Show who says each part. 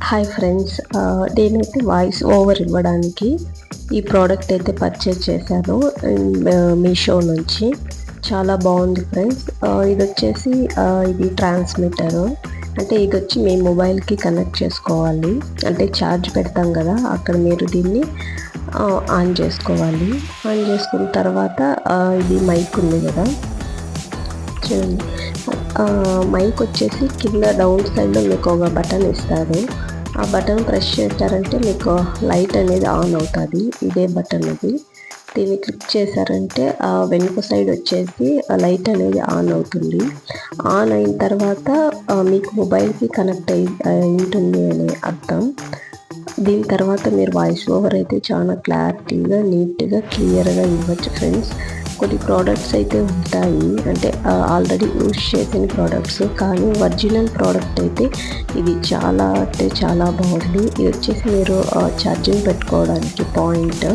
Speaker 1: Hi friends, నేనైతే voice over ఇవ్వడానికి ఈ ప్రోడక్ట్ అయితే పర్చేజ్ చేశాను మీషో నుంచి. చాలా బాగుంది ఫ్రెండ్స్. ఇది వచ్చేసి ఇది ట్రాన్స్మిటర్. అంటే ఇది వచ్చి మీ మొబైల్కి కనెక్ట్ చేసుకోవాలి. అంటే ఛార్జ్ పెడతాం కదా, అక్కడ మీరు దీన్ని ఆన్ చేసుకోవాలి. ఆన్ చేసుకున్న తర్వాత ఇది మైక్ ఉంది కదా, చూడండి. మైక్ వచ్చేసి కింద డౌన్ సైడ్లో మీకు ఒక బటన్ ఇస్తారు. ఆ బటన్ ప్రెస్ చేశారంటే మీకు లైట్ అనేది ఆన్ అవుతుంది. ఇదే బటన్ ఇది. దీన్ని క్లిక్ చేశారంటే వెనుక సైడ్ వచ్చేసి లైట్ అనేది ఆన్ అవుతుంది. ఆన్ అయిన తర్వాత మీకు మొబైల్కి కనెక్ట్ ఉంటుంది అని అర్థం. దీని తర్వాత మీరు వాయిస్ ఓవర్ అయితే చాలా క్లారిటీగా, నీట్గా, క్లియర్గా ఇవ్వచ్చు ఫ్రెండ్స్. కొన్ని ప్రోడక్ట్స్ అయితే ఉంటాయి, అంటే ఆల్రెడీ యూజ్ చేసిన ప్రోడక్ట్స్, కానీ ఒరిజినల్ ప్రోడక్ట్ అయితే ఇది చాలా అంటే చాలా బాగుంది. ఇది వచ్చేసి మీరు ఛార్జింగ్ పెట్టుకోవడానికి పాయింట్.